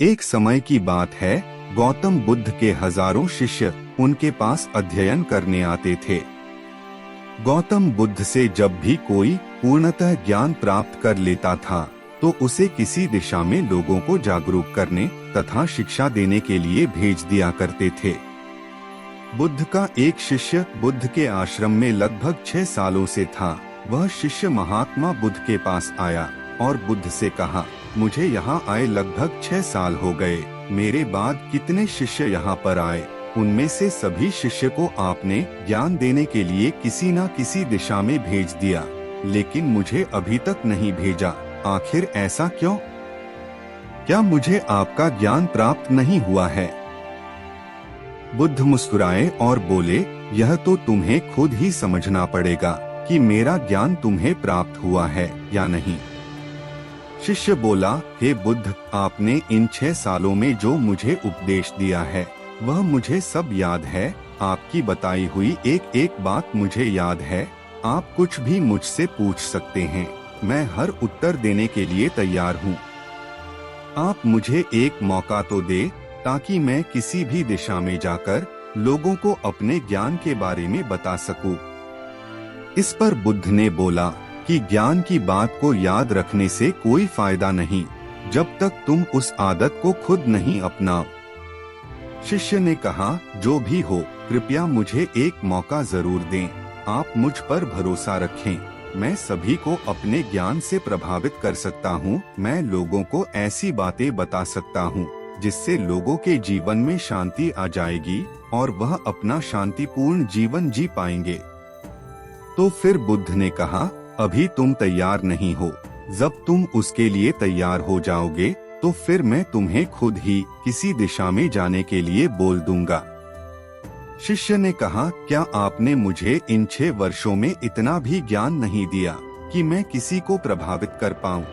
एक समय की बात है, गौतम बुद्ध के हजारों शिष्य उनके पास अध्ययन करने आते थे। गौतम बुद्ध से जब भी कोई पूर्णतः ज्ञान प्राप्त कर लेता था तो उसे किसी दिशा में लोगों को जागरूक करने तथा शिक्षा देने के लिए भेज दिया करते थे। बुद्ध का एक शिष्य बुद्ध के आश्रम में लगभग 6 सालों से था। वह शिष्य महात्मा बुद्ध के पास आया और बुद्ध से कहा, मुझे यहाँ आए लगभग 6 साल हो गए। मेरे बाद कितने शिष्य यहाँ पर आए, उनमें से सभी शिष्य को आपने ज्ञान देने के लिए किसी न किसी दिशा में भेज दिया, लेकिन मुझे अभी तक नहीं भेजा। आखिर ऐसा क्यों? क्या मुझे आपका ज्ञान प्राप्त नहीं हुआ है? बुद्ध मुस्कुराए और बोले, यह तो तुम्हें खुद ही समझना पड़ेगा कि मेरा ज्ञान तुम्हें प्राप्त हुआ है या नहीं। शिष्य बोला, हे बुद्ध, आपने इन 6 सालों में जो मुझे उपदेश दिया है वह मुझे सब याद है। आपकी बताई हुई एक एक बात मुझे याद है। आप कुछ भी मुझसे पूछ सकते हैं, मैं हर उत्तर देने के लिए तैयार हूँ। आप मुझे एक मौका तो दे ताकि मैं किसी भी दिशा में जाकर लोगों को अपने ज्ञान के बारे में बता सकूं। इस पर बुद्ध ने बोला कि ज्ञान की बात को याद रखने से कोई फायदा नहीं जब तक तुम उस आदत को खुद नहीं अपनाओ। शिष्य ने कहा, जो भी हो, कृपया मुझे एक मौका जरूर दें। आप मुझ पर भरोसा रखें। मैं सभी को अपने ज्ञान से प्रभावित कर सकता हूँ। मैं लोगों को ऐसी बातें बता सकता हूँ जिससे लोगों के जीवन में शांति आ जाएगी और वह अपना शांतिपूर्ण जीवन जी पाएंगे। तो फिर बुद्ध ने कहा, अभी तुम तैयार नहीं हो। जब तुम उसके लिए तैयार हो जाओगे तो फिर मैं तुम्हें खुद ही किसी दिशा में जाने के लिए बोल दूंगा। शिष्य ने कहा, क्या आपने मुझे इन 6 वर्षों में इतना भी ज्ञान नहीं दिया कि मैं किसी को प्रभावित कर पाऊं?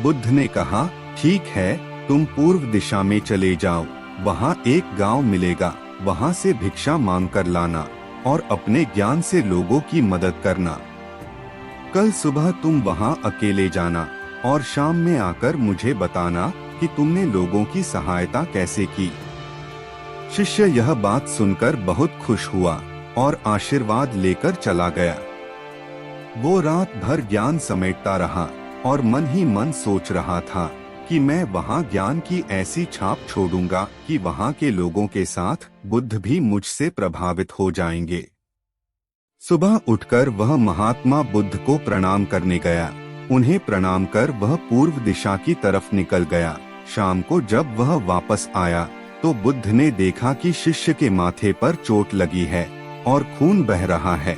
बुद्ध ने कहा, ठीक है, तुम पूर्व दिशा में चले जाओ। वहाँ एक गांव मिलेगा, वहाँ से भिक्षा मांग कर लाना और अपने ज्ञान से लोगों की मदद करना। कल सुबह तुम वहाँ अकेले जाना और शाम में आकर मुझे बताना कि तुमने लोगों की सहायता कैसे की। शिष्य यह बात सुनकर बहुत खुश हुआ और आशीर्वाद लेकर चला गया। वो रात भर ज्ञान समेटता रहा और मन ही मन सोच रहा था कि मैं वहाँ ज्ञान की ऐसी छाप छोड़ूंगा कि वहाँ के लोगों के साथ बुद्ध भी मुझसे प्रभावित हो जाएंगे। सुबह उठकर वह महात्मा बुद्ध को प्रणाम करने गया। उन्हें प्रणाम कर वह पूर्व दिशा की तरफ निकल गया। शाम को जब वह वापस आया तो बुद्ध ने देखा कि शिष्य के माथे पर चोट लगी है और खून बह रहा है।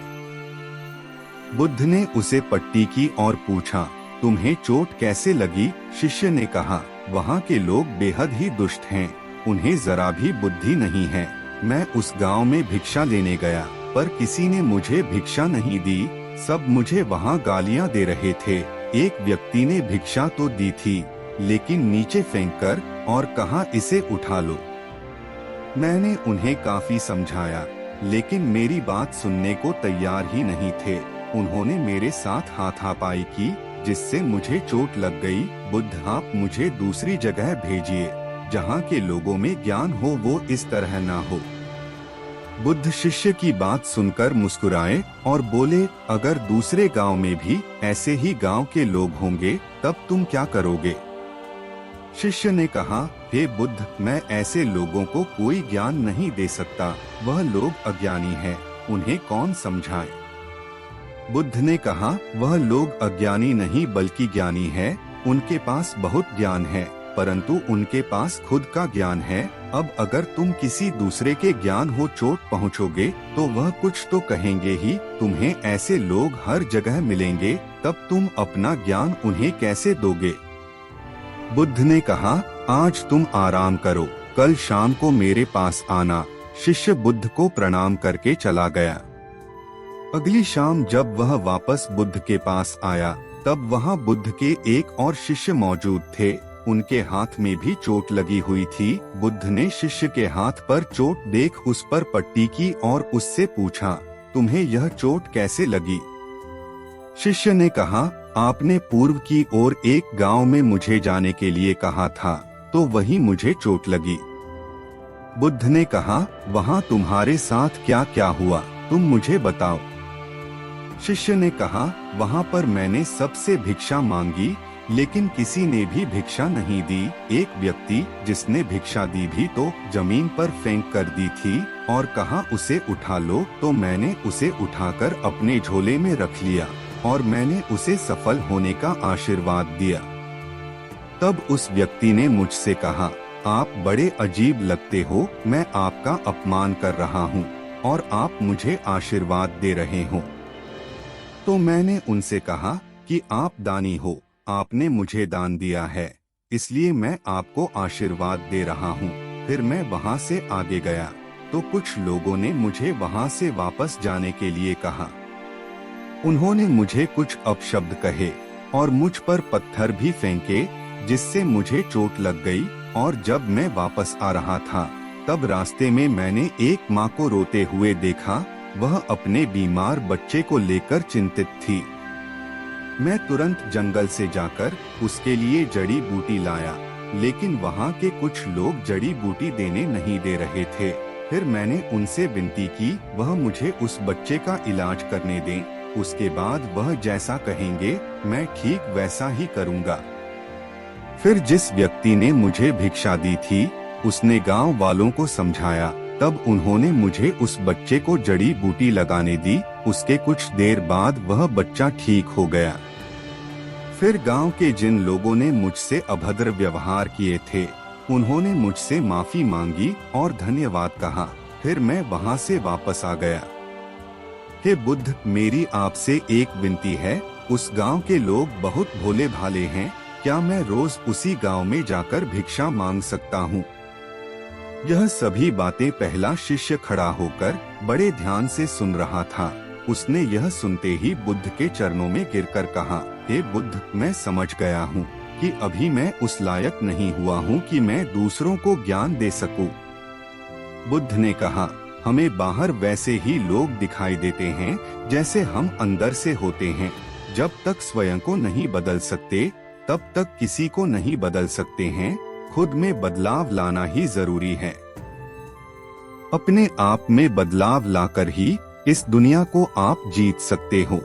बुद्ध ने उसे पट्टी की और पूछा, तुम्हें चोट कैसे लगी? शिष्य ने कहा, वहाँ के लोग बेहद ही दुष्ट हैं, उन्हें जरा भी बुद्धि नहीं है। मैं उस गांव में भिक्षा लेने गया पर किसी ने मुझे भिक्षा नहीं दी। सब मुझे वहाँ गालियाँ दे रहे थे। एक व्यक्ति ने भिक्षा तो दी थी लेकिन नीचे फेंककर और कहा, इसे उठा लो। मैंने उन्हें काफी समझाया लेकिन मेरी बात सुनने को तैयार ही नहीं थे। उन्होंने मेरे साथ हाथापाई की जिससे मुझे चोट लग गई। बुद्ध, आप मुझे दूसरी जगह भेजिए जहाँ के लोगों में ज्ञान हो, वो इस तरह ना हो। बुद्ध शिष्य की बात सुनकर मुस्कुराए और बोले, अगर दूसरे गांव में भी ऐसे ही गांव के लोग होंगे तब तुम क्या करोगे? शिष्य ने कहा, हे बुद्ध, मैं ऐसे लोगों को कोई ज्ञान नहीं दे सकता। वह लोग अज्ञानी हैं, उन्हें कौन समझाए? बुद्ध ने कहा, वह लोग अज्ञानी नहीं बल्कि ज्ञानी है। उनके पास बहुत ज्ञान है परंतु उनके पास खुद का ज्ञान है। अब अगर तुम किसी दूसरे के ज्ञान हो चोट पहुँचोगे तो वह कुछ तो कहेंगे ही। तुम्हें ऐसे लोग हर जगह मिलेंगे, तब तुम अपना ज्ञान उन्हें कैसे दोगे? बुद्ध ने कहा, आज तुम आराम करो, कल शाम को मेरे पास आना। शिष्य बुद्ध को प्रणाम करके चला गया। अगली शाम जब वह वापस बुद्ध के पास आया तब वहाँ बुद्ध के एक और शिष्य मौजूद थे। उनके हाथ में भी चोट लगी हुई थी। बुद्ध ने शिष्य के हाथ पर चोट देख उस पर पट्टी की और उससे पूछा, तुम्हें यह चोट कैसे लगी? शिष्य ने कहा, आपने पूर्व की ओर एक गांव में मुझे जाने के लिए कहा था। तो वहीं मुझे चोट लगी। बुद्ध ने कहा, वहाँ तुम्हारे साथ क्या क्या हुआ, तुम मुझे बताओ। शिष्य ने कहा, वहाँ पर मैंने सबसे भिक्षा मांगी, लेकिन किसी ने भी भिक्षा नहीं दी। एक व्यक्ति जिसने भिक्षा दी भी तो जमीन पर फेंक कर दी थी और कहा उसे उठा लो, तो मैंने उसे उठाकर अपने झोले में रख लिया और मैंने उसे सफल होने का आशीर्वाद दिया। तब उस व्यक्ति ने मुझसे कहा, आप बड़े अजीब लगते हो, मैं आपका अपमान कर रहा हूँ और आप मुझे आशीर्वाद दे रहे हो। तो मैंने उनसे कहा कि आप दानी हो, आपने मुझे दान दिया है, इसलिए मैं आपको आशीर्वाद दे रहा हूँ। फिर मैं वहाँ से आगे गया तो कुछ लोगों ने मुझे वहाँ से वापस जाने के लिए कहा। उन्होंने मुझे कुछ अपशब्द कहे और मुझ पर पत्थर भी फेंके, जिससे मुझे चोट लग गई। और जब मैं वापस आ रहा था तब रास्ते में मैंने एक माँ को रोते हुए देखा। वह अपने बीमार बच्चे को लेकर चिंतित थी। मैं तुरंत जंगल से जाकर उसके लिए जड़ी बूटी लाया, लेकिन वहाँ के कुछ लोग जड़ी बूटी देने नहीं दे रहे थे। फिर मैंने उनसे विनती की वह मुझे उस बच्चे का इलाज करने दें। उसके बाद वह जैसा कहेंगे मैं ठीक वैसा ही करूँगा। फिर जिस व्यक्ति ने मुझे भिक्षा दी थी उसने गांव वालों को समझाया। तब उन्होंने मुझे उस बच्चे को जड़ी बूटी लगाने दी। उसके कुछ देर बाद वह बच्चा ठीक हो गया। फिर गांव के जिन लोगों ने मुझसे अभद्र व्यवहार किए थे उन्होंने मुझसे माफी मांगी और धन्यवाद कहा। फिर मैं वहां से वापस आ गया। हे बुद्ध, मेरी आपसे एक विनती है। उस गांव के लोग बहुत भोले भाले हैं, क्या मैं रोज उसी गांव में जाकर भिक्षा मांग सकता हूँ? यह सभी बातें पहला शिष्य खड़ा होकर बड़े ध्यान से सुन रहा था। उसने यह सुनते ही बुद्ध के चरणों में गिरकर कहा, हे बुद्ध, मैं समझ गया हूँ कि अभी मैं उस लायक नहीं हुआ हूँ कि मैं दूसरों को ज्ञान दे सकूं। बुद्ध ने कहा, हमें बाहर वैसे ही लोग दिखाई देते हैं जैसे हम अंदर से होते हैं। जब तक स्वयं को नहीं बदल सकते तब तक किसी को नहीं बदल सकते हैं। खुद में बदलाव लाना ही जरूरी है। अपने आप में बदलाव लाकर ही इस दुनिया को आप जीत सकते हो।